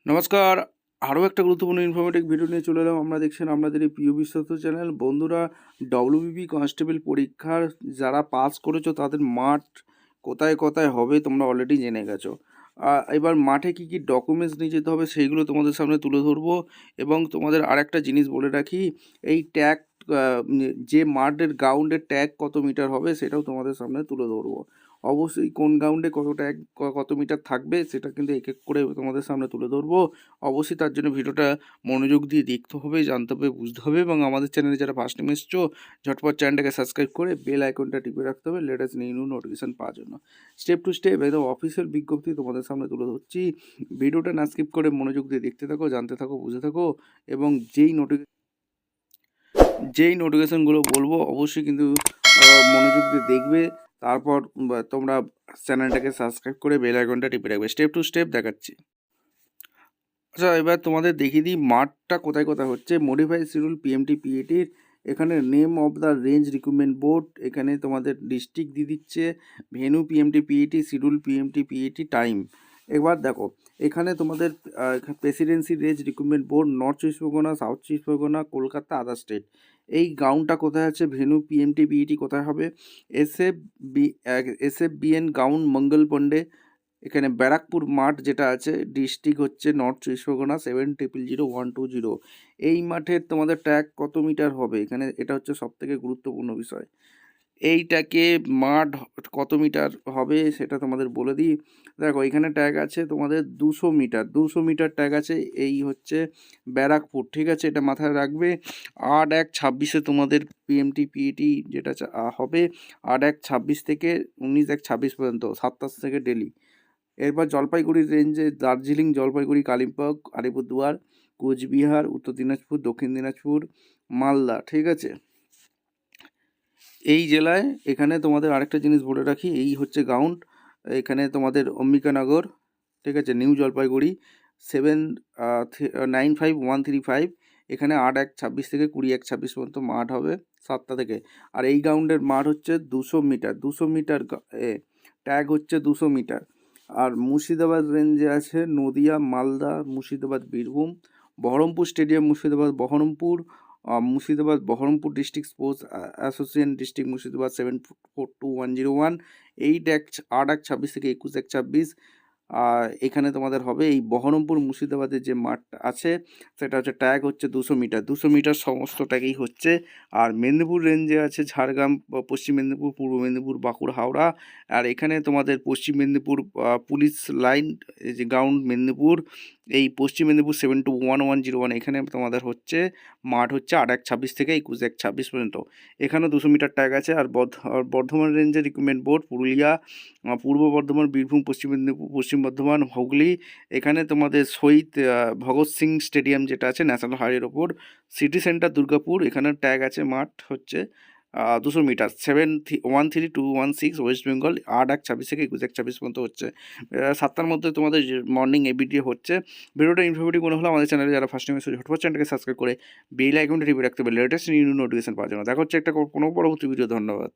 নমস্কার। আরও একটা গুরুত্বপূর্ণ ইনফরমেটিভ ভিডিও নিয়ে চলে এলাম। আমরা দেখছেন আপনাদের এই প্রিয় বিশ্বস্ত চ্যানেল। বন্ধুরা, ডব্লিউবিপি কনস্টেবল পরীক্ষার যারা পাস করেছো তাদের মাঠ কোথায় কোথায় হবে তোমরা অলরেডি জেনে গেছো। এবার মাঠে কী কী ডকুমেন্টস নিয়ে যেতে হবে সেইগুলো তোমাদের সামনে তুলে ধরবো। এবং তোমাদের আরেকটা জিনিস বলে রাখি, এই ট্যাগ যে মাঠের গ্রাউন্ডের ট্যাগ কত মিটার হবে সেটাও তোমাদের সামনে তুলে ধরবো। অবশ্যই কোন গ্রাউন্ডে কত ট্যাগ কত মিটার থাকবে সেটা কিন্তু এক এক করে তোমাদের সামনে তুলে ধরবো। অবশ্যই তার জন্য ভিডিওটা মনোযোগ দিয়ে দেখতে হবে, জানতে হবে, বুঝতে হবে। এবং আমাদের চ্যানেলে যারা ফার্স্ট টাইম এসছো, ঝটপট চ্যানেলটাকে সাবস্ক্রাইব করে বেল আইকনটা টিপে রাখতে হবে লেটেস্ট নিউ নোটিফিকেশান পাওয়ার জন্য। স্টেপ টু স্টেপ একদম অফিসিয়াল বিজ্ঞপ্তি তোমাদের সামনে তুলে ধরছি। ভিডিওটা না স্কিপ করে মনোযোগ দিয়ে দেখতে থাকো, জানতে থাকো, বুঝে থাকো। এবং যেই নোটিফিকেশানগুলো বলবো অবশ্যই কিন্তু মনোযোগ দিয়ে দেখবে। তারপর তোমরা চ্যানেলটাকে সাবস্ক্রাইব করে বেল আইকনটা টিপে রাখবে। স্টেপ টু স্টেপ দেখাচ্ছি। আচ্ছা, এবার তোমাদের দেখিয়ে দিই মাঠটা কোথায় কোথায় হচ্ছে। মডিফাই শিডিউল পিএমটি পিএটির এখানে name of the range recruitment board, এখানে তোমাদের ডিস্ট্রিক্ট দিয়ে দিচ্ছে, venue PMT PAT, schedule PMT PAT, time. এবার দেখো এখানে তোমাদের Presidency range recruitment board, north চব্বিশ পরগনা, সাউথ চব্বিশ পরগনা, কলকাতা, আদার স্টেট। এই গাউনটা কোথায় আছে, ভেনু পিএমটি পিএটি কোথায় হবে, এস এফ বিএন গাউন মঙ্গল পন্ডে। এখানে ব্যারাকপুর মাঠ যেটা আছে, ডিস্ট্রিক্ট হচ্ছে নর্থ চব্বিশ পরগনা, 700120। এই মাঠের তোমাদের ট্যাগ কত মিটার হবে, এখানে এটা হচ্ছে সবথেকে গুরুত্বপূর্ণ বিষয়। এইটাকে মাঠ কত মিটার হবে সেটা তোমাদের বলে দিই। দেখো এখানে ট্যাগ আছে তোমাদের 200 মিটার ট্যাগ আছে। এই হচ্ছে ব্যারাকপুর, ঠিক আছে, এটা মাথায় রাখবে। 8/1/26 তোমাদের পিএমটি পিএটি যেটা হবে, 8/1/26 থেকে 19/1/26 পর্যন্ত 7টা থেকে ডেলি। এরপর জলপাইগুড়ি রেঞ্জে দার্জিলিং, জলপাইগুড়ি, কালিম্পং, আলিপুরদুয়ার, কোচবিহার, উত্তর দিনাজপুর, দক্ষিণ দিনাজপুর, মালদা, ঠিক আছে। এই জেলায় এখানে তোমাদের আরেকটা জিনিস বলে রাখি, এই হচ্ছে গ্রাউন্ড। এখানে তোমাদের অম্বিকানগর, ঠিক আছে, নিউ জলপাইগুড়ি, 795135। এখানে 8/1/26 থেকে 20/1/26 পর্যন্ত মাঠ হবে 7টা থেকে। আর এই গ্রাউন্ডের মাঠ হচ্ছে 200 মিটার, 200 মিটার ট্যাগ হচ্ছে 200 মিটার। আর মুর্শিদাবাদ রেঞ্জে আছে Nadia, Malda, Murshidabad, Birbhum, Baharampur stadium, Murshidabad, Baharampur, Murshidabad Baharampur district sports association, district Murshidabad, 742101। 8/1/26 থেকে 21/1/26। এখানে তোমাদের হবে এই বহরমপুর মুর্শিদাবাদের যে মাঠটা আছে সেটা হচ্ছে ট্যাগ হচ্ছে 200 মিটার, 200 মিটার সমস্ত ট্যাগই হচ্ছে। আর মেদিনীপুর রেঞ্জে আছে ঝাড়গ্রাম, পশ্চিম মেদিনীপুর, পূর্ব মেদিনীপুর, বাঁকুড়া, হাওড়া। আর এখানে তোমাদের পশ্চিম মেদিনীপুর পুলিশ লাইন, এই যে গ্রাউন্ড মেদিনীপুর, এই পশ্চিম মেদিনীপুর 721101, এখানে তোমাদের হচ্ছে মাঠ হচ্ছে 8/1/26 থেকে 21/1/26 পর্যন্ত। এখানেও 200 মিটার ট্যাগ আছে। আর বর্ধমান রেঞ্জের রিক্রুটমেন্ট বোর্ড, পুরুলিয়া, পূর্ব বর্ধমান, বীরভূম, পশ্চিম মেদিনীপুর, পশ্চিম বর্ধমান, হুগলি। এখানে তোমাদের শহীদ ভগৎ সিং স্টেডিয়াম যেটা আছে ন্যাশনাল হাইওয়ের ওপর, সিটি সেন্টার, দুর্গাপুর, এখানে ট্যাগ আছে, মাঠ হচ্ছে 200 মিটার, 713216, ওয়েস্ট বেঙ্গল। 8/1/26 থেকে 21/1/26 পর্যন্ত হচ্ছে। 7টার মধ্যে তোমাদের মর্নিং এবিডি হচ্ছে। ভিডিওটা ইনফরমেটিভ মনে হলে আমাদের চ্যানেলে যারা ফার্স্ট টাইম এসে ঝটপট চ্যানেলকে সাবস্ক্রাইব করে বেল আইকনটা টিপে রাখতে হবে লেটেস্ট নিউ নোটিফিকেশন পাওয়ার জন্য। দেখা হচ্ছে একটা কোনো পরবর্তী ভিডিও। ধন্যবাদ।